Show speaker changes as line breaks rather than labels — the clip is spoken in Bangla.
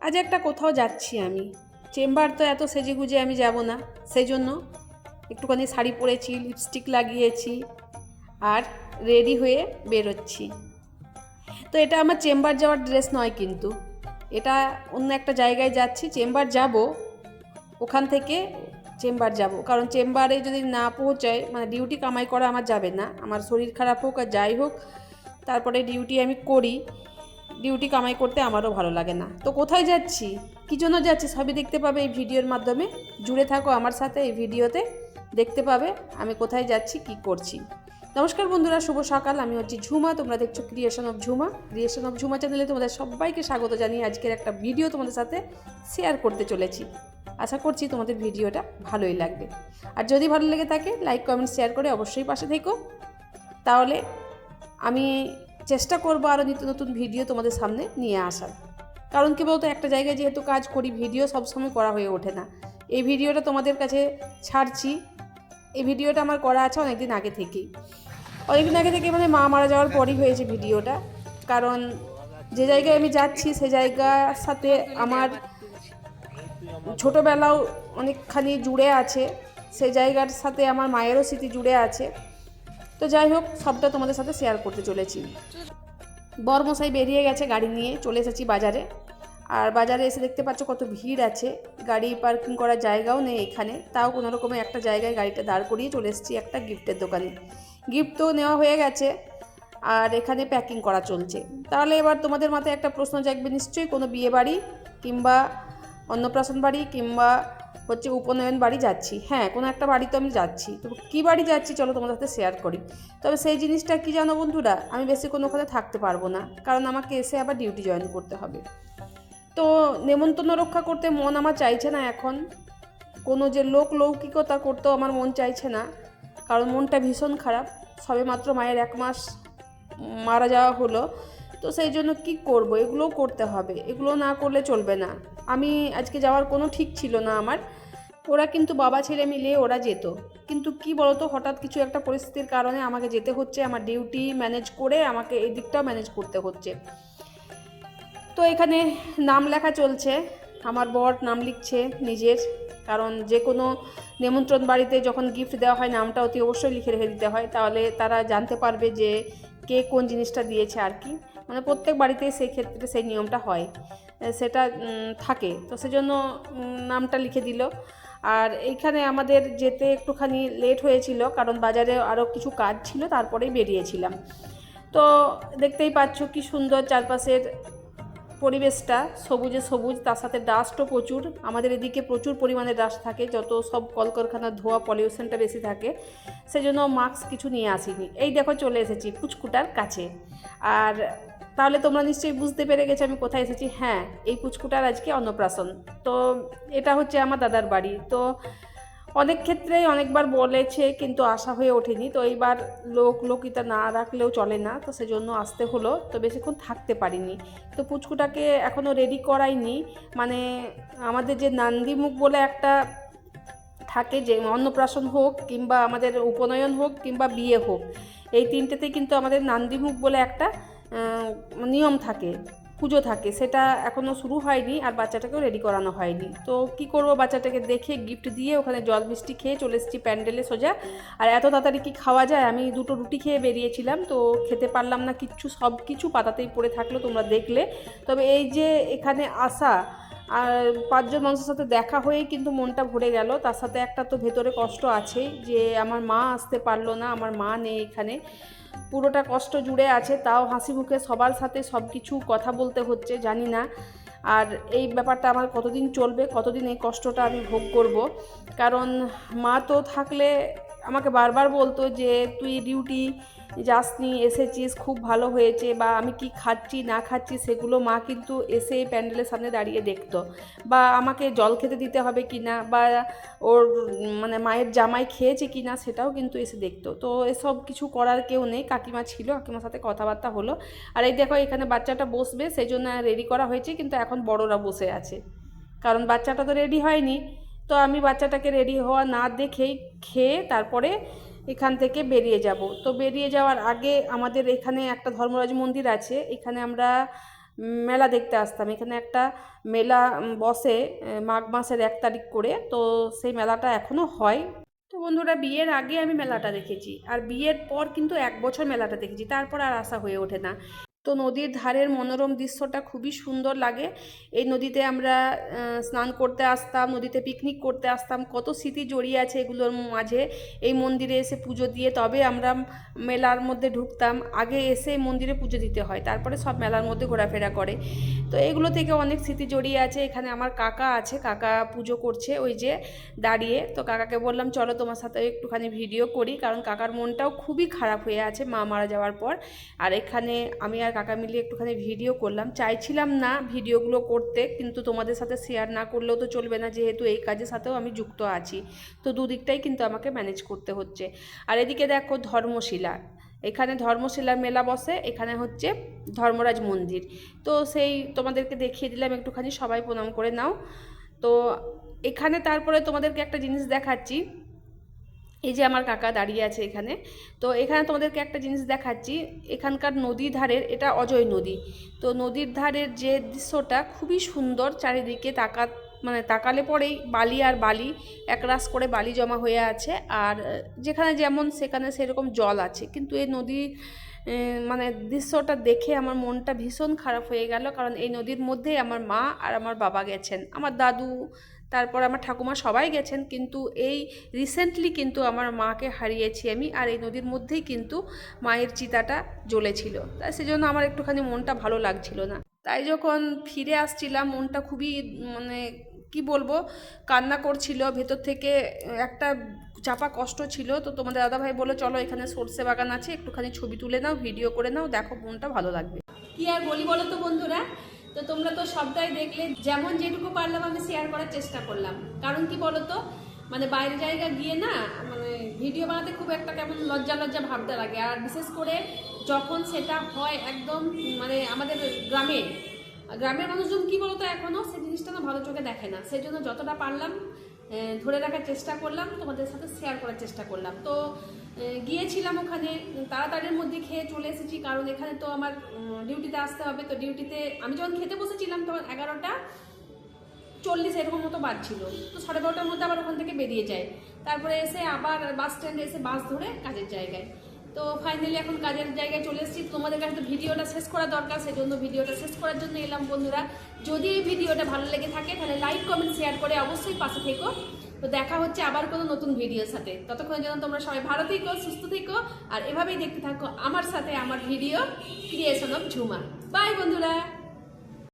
আজ একটা কোথাও যাচ্ছি আমি। চেম্বার তো এত সেজেগুজে আমি যাব না, সেই জন্য একটুখানি শাড়ি পরেছি, লিপস্টিক লাগিয়েছি আর রেডি হয়ে বেরোচ্ছি। তো এটা আমার চেম্বার যাওয়ার ড্রেস নয়, কিন্তু এটা অন্য একটা জায়গায় যাচ্ছি। চেম্বার যাব, ওখান থেকে চেম্বার যাব, কারণ চেম্বারে যদি না পৌঁছায় মানে ডিউটি কামাই করা আমার যাবে না। আমার শরীর খারাপ হোক আর যাই হোক, তারপরে ডিউটি আমি করি। ডিউটি কামাই করতে আমারও ভালো লাগে না। তো কোথায় যাচ্ছি, কী জন্য যাচ্ছি, সবই দেখতে পাবে এই ভিডিওর মাধ্যমে। জুড়ে থাকো আমার সাথে, এই ভিডিওতে দেখতে পাবে আমি কোথায় যাচ্ছি, কি করছি। নমস্কার বন্ধুরা, শুভ সকাল। আমি হচ্ছি ঝুমা, তোমরা দেখছো creation of Jhuma. Creation of Jhuma চ্যানেলে তোমাদের সবাইকে স্বাগত জানিয়ে আজকের একটা ভিডিও তোমাদের সাথে শেয়ার করতে চলেছি। আশা করছি তোমাদের ভিডিওটা ভালোই লাগবে। আর যদি ভালো লেগে থাকে লাইক কমেন্ট শেয়ার করে অবশ্যই পাশে থেকো, তাহলে আমি চেষ্টা করবো আরও নিত্য নতুন ভিডিও তোমাদের সামনে নিয়ে আসার। কারণ কি বলতো, একটা জায়গায় যেহেতু কাজ করি, ভিডিও সবসময় করা হয়ে ওঠে না। এই ভিডিওটা তোমাদের কাছে ছাড়ছি। এই ভিডিওটা আমার করা আছে অনেকদিন আগে থেকেই, মানে মা মারা যাওয়ার পরই হয়েছে ভিডিওটা। কারণ যে জায়গায় আমি যাচ্ছি সে জায়গার সাথে আমার ছোটোবেলাও অনেকখানি জুড়ে আছে, সেই জায়গার সাথে আমার মায়েরও স্মৃতি জুড়ে আছে। তো যাই হোক, সবটা তোমাদের সাথে শেয়ার করতে চলেছি। বরমশাই বেরিয়ে গেছে গাড়ি নিয়ে, চলে এসেছি বাজারে। আর বাজারে এসে দেখতে পাচ্ছ কত ভিড় আছে, গাড়ি পার্কিং করার জায়গাও নেই এখানে। তাও কোনো রকমে একটা জায়গায় গাড়িটা দাঁড় করিয়ে চলে এসেছি একটা গিফটের দোকানে। গিফট তো নেওয়া হয়ে গেছে, আর এখানে প্যাকিং করা চলছে। তাহলে এবার তোমাদের মাথায় একটা প্রশ্ন জাগবে নিশ্চয়ই, কোনো বিয়ে বাড়ি কিংবা অন্নপ্রাশন বাড়ি কিংবা হচ্ছে উপনয়ন বাড়ি যাচ্ছি। হ্যাঁ, কোনো একটা বাড়ি তো আমি যাচ্ছি। তো কী বাড়ি যাচ্ছি চলো তোমাদের সাথে শেয়ার করি। তবে সেই জিনিসটা কি জানো বন্ধুরা, আমি বেশিক্ষণ ওখানে থাকতে পারবো না, কারণ আমাকে এসে আবার ডিউটি জয়েন করতে হবে। তো নেমন্তন্ন রক্ষা করতে মন আমার চাইছে না এখন। কোনো যে লৌকিকতা করতেও আমার মন চাইছে না, কারণ মনটা ভীষণ খারাপ। সবে মাত্র মায়ের 1 মাস মারা যাওয়া হলো। তো সেই জন্য কি করব, এগুলোও করতে হবে, এগুলো না করলে চলবে না। আমি আজকে যাওয়ার কোনো ঠিক ছিল না আমার। ওরা কিন্তু বাবা ছেলে মিলে ওরা যেত, কিন্তু কি বলতো, হঠাৎ কিছু একটা পরিস্থিতির কারণে আমাকে যেতে হচ্ছে। আমার ডিউটি ম্যানেজ করে আমাকে এই দিকটাও ম্যানেজ করতে হচ্ছে। তো এখানে নাম লেখা চলছে, আমার বর নাম লিখছে নিজের। কারণ যে কোনো নেমন্ত্রণ বাড়িতে যখন গিফট দেওয়া হয় নামটা অতি অবশ্যই লিখে রেখে দিতে হয়, তাহলে তারা জানতে পারবে যে কে কোন জিনিসটা দিয়েছে আর কি। মানে প্রত্যেক বাড়িতেই সেই ক্ষেত্রে সেই নিয়মটা হয়, সেটা থাকে। তো সেজন্য নামটা লিখে দিল। আর এইখানে আমাদের যেতে একটুখানি লেট হয়েছিল, কারণ বাজারে আরও কিছু কাজ ছিল, তারপরেই বেরিয়েছিলাম। তো দেখতেই পাচ্ছ কি সুন্দর চারপাশের পরিবেশটা, সবুজে সবুজ, তার সাথে ডাস্টও প্রচুর। আমাদের এদিকে প্রচুর পরিমাণে ডাস্ট থাকে, যত সব কলকারখানার ধোয়া পলিউশনটা বেশি থাকে, সেজন্য মাস্ক কিছু নিয়ে আসিনি। এই দেখো চলে এসেছি পুচকুটার কাছে। আর তাহলে তোমরা নিশ্চয়ই বুঝতে পেরে গেছো আমি কোথায় এসেছি। হ্যাঁ, এই পুচকুটার আজকে অন্নপ্রাশন। তো এটা হচ্ছে আমার দাদার বাড়ি। তো অনেক ক্ষেত্রেই অনেকবার বলেছে, কিন্তু আসা হয়ে ওঠেনি। তো এইবার লোকিতা না রাখলেও চলে না, তো সেজন্য আসতে হলো। তো বেশিক্ষণ থাকতে পারিনি। তো পুচকুটাকে এখনও রেডি করাইনি। মানে আমাদের যে নান্দিমুখ বলে একটা থাকে, যে অন্নপ্রাশন হোক কিংবা আমাদের উপনয়ন হোক কিংবা বিয়ে হোক, এই তিনটেতেই কিন্তু আমাদের নান্দিমুখ বলে একটা নিয়ম থাকে, পুজো থাকে। সেটা এখনও শুরু হয়নি, আর বাচ্চাটাকেও রেডি করানো হয়নি। তো কি করব, বাচ্চাটাকে দেখে গিফট দিয়ে ওখানে জল মিষ্টি খেয়ে চলে এসেছি প্যান্ডেলে সোজা। আর এত তাড়াতাড়ি কি খাওয়া যায়, আমি 2টো রুটি খেয়ে বেরিয়েছিলাম, তো খেতে পারলাম না কিচ্ছু, সব কিছু পাতাতেই পড়ে থাকলো, তোমরা দেখলে। তবে এই যে এখানে আসা আর 5 জন মানুষের সাথে দেখা হয়েই কিন্তু মনটা ভরে গেল। তার সাথে একটা তো ভেতরে কষ্ট আছেই, যে আমার মা আসতে পারলো না, আমার মা নেই এখানে। পুরোটা কষ্ট জুড়ে আছে, তাও হাসি মুখে সবার সাথে সব কিছু কথা বলতে হচ্ছে, জানি না। আর এই ব্যাপারটা আমার কতদিন চলবে, কতদিন এই কষ্টটা আমি ভোগ করব। কারণ মা তো থাকলে আমাকে বারবার বলতো যে তুই ডিউটি যাসনি, এসেছিস, খুব ভালো হয়েছে। বা আমি কি খাচ্ছি না খাচ্ছি সেগুলো মা কিন্তু এসে প্যান্ডেলের সামনে দাঁড়িয়ে দেখতো। বা আমাকে জল খেতে দিতে হবে কি না, বা ওর মানে মায়ের জামাই খেয়েছে কি না, সেটাও কিন্তু এসে দেখতো। তো এসব কিছু করার কেউ নেই, কাকিমা ছিল, কাকিমার সাথে কথাবার্তা হলো। আর এই দেখো এখানে বাচ্চাটা বসবে, সেই জন্য রেডি করা হয়েছে, কিন্তু এখন বড়রা বসে আছে, কারণ বাচ্চাটা তো রেডি হয়নি। তো আমি বাচ্চাটাকে রেডি হওয়া না দেখেই খেয়ে তারপরে এখান থেকে বেরিয়ে যাব। তো বেরিয়ে যাওয়ার আগে আমাদের এখানে একটা ধর্মরাজ মন্দির আছে, এখানে আমরা মেলা দেখতে আসতাম। এখানে একটা মেলা বসে মাঘ মাসের 1 তারিখ করে, তো সেই মেলাটা এখনও হয়। তো বন্ধুরা, বিয়ের আগে আমি মেলাটা দেখেছি, আর বিয়ের পর কিন্তু 1 বছর মেলাটা দেখেছি, তারপর আর আসা হয়ে ওঠে না। তো নদীর ধারের মনোরম দৃশ্যটা খুবই সুন্দর লাগে। এই নদীতে আমরা স্নান করতে আসতাম, নদীতে পিকনিক করতে আসতাম, কত স্মৃতি জড়িয়ে আছে এগুলোর মাঝে। এই মন্দিরে এসে পুজো দিয়ে তবে আমরা মেলার মধ্যে ঢুকতাম। আগে এসে মন্দিরে পুজো দিতে হয়, তারপরে সব মেলার মধ্যে ঘোরাফেরা করে। তো এগুলো থেকে অনেক স্মৃতি জড়িয়ে আছে। এখানে আমার কাকা আছে, কাকা পুজো করছে ওই যে দাঁড়িয়ে। তো কাকাকে বললাম চলো তোমার সাথে একটুখানি ভিডিও করি, কারণ কাকার মনটাও খুবই খারাপ হয়ে আছে মা মারা যাওয়ার পর। আর এখানে আমি আর কাকা মিলে একটুখানি ভিডিও করলাম। চাইছিলাম না ভিডিওগুলো করতে, কিন্তু তোমাদের সাথে শেয়ার না করলেও তো চলবে না, যেহেতু এই কাজের সাথেও আমি যুক্ত আছি। তো দুদিকটাই কিন্তু আমাকে ম্যানেজ করতে হচ্ছে। আর এদিকে দেখো ধর্মশিলা, এখানে ধর্মশিলার মেলা বসে, এখানে হচ্ছে ধর্মরাজ মন্দির। তো সেই তোমাদেরকে দেখিয়ে দিলাম একটুখানি, সবাই প্রণাম করে নাও। তো এখানে তারপরে তোমাদেরকে একটা জিনিস দেখাচ্ছি। এই যে আমার কাকা দাঁড়িয়ে আছে এখানে। তো এখানে তোমাদেরকে একটা জিনিস দেখাচ্ছি, এখানকার নদীর ধারের, এটা অজয় নদী। তো নদীর ধারের যে দৃশ্যটা খুবই সুন্দর, চারিদিকে মানে তাকালে পরেই বালি আর বালি, একরাশ করে বালি জমা হয়ে আছে। আর যেখানে যেমন সেখানে সেরকম জল আছে, কিন্তু এই নদী মানে দৃশ্যটা দেখে আমার মনটা ভীষণ খারাপ হয়ে গেল। কারণ এই নদীর মধ্যেই আমার মা আর আমার বাবা গেছেন, আমার দাদু, তারপর আমার ঠাকুমা সবাই গেছেন, কিন্তু এই রিসেন্টলি কিন্তু আমার মাকে হারিয়েছি আমি। আর এই নদীর মধ্যেই কিন্তু মায়ের চিতাটা জ্বলেছিল, তাই সেজন্য আমার একটুখানি মনটা ভালো লাগছিল না। তাই যখন ফিরে আসছিলাম মনটা খুবই মানে কি বলবো, কান্না করছিল ভেতর থেকে, একটা চাপা কষ্ট ছিল। তো তোমাদের দাদাভাই বললো চলো এখানে সর্ষে বাগান আছে, একটুখানি ছবি তুলে নাও, ভিডিও করে নাও, দেখো মনটা ভালো লাগবে। কি আর বলি বলো তো বন্ধুরা, তো তোমরা তো সবটাই দেখলে, যেমন যেটুকু পারলাম আমি শেয়ার করার চেষ্টা করলাম। কারণ কি বলো তো, মানে বাইরে জায়গা গিয়ে না, মানে ভিডিও বানাতে খুব একটা কেমন লজ্জা লজ্জা ভাবতে লাগে। আর বিশেষ করে যখন সেটা হয় একদম মানে আমাদের গ্রামের মানুষজন কি বলতো এখনও সেই জিনিসটা না ভালো চোখে দেখে না। সেই জন্য যতটা পারলাম ধরে রাখার চেষ্টা করলাম, তোমাদের সাথে শেয়ার করার চেষ্টা করলাম। তো গিয়েছিলাম ওখানে, তাড়াতাড়ির মধ্যে খেয়ে চলে এসেছি, কারণ এখানে তো আমার ডিউটিতে আসতে হবে। তো ডিউটিতে আমি যখন খেতে বসেছিলাম তখন 11:40 এরকম মতো বাজছিল। তো 12:30টার মধ্যে আবার ওখান থেকে বেরিয়ে যায়, তারপরে এসে আবার বাস স্ট্যান্ডে এসে বাস ধরে কাজের জায়গায়। তো ফাইনালি এখন কাজের জায়গায় চলে এসেছি। তোমাদের কাছে ভিডিওটা শেষ করা দরকার, সেজন্য ভিডিওটা শেষ করার জন্য এলাম বন্ধুরা। যদি এই ভিডিওটা ভালো লেগে থাকে তাহলে লাইক কমেন্ট শেয়ার করে অবশ্যই পাশে থেকো। তো দেখা হচ্ছে আবার কোনো নতুন ভিডিওর সাথে। ততক্ষণের জন্য তোমরা সবাই ভালো থেকো, সুস্থ থেকো, আর এভাবেই দেখতে থাকো আমার সাথে আমার video creation of Jhuma. Bye বন্ধুরা।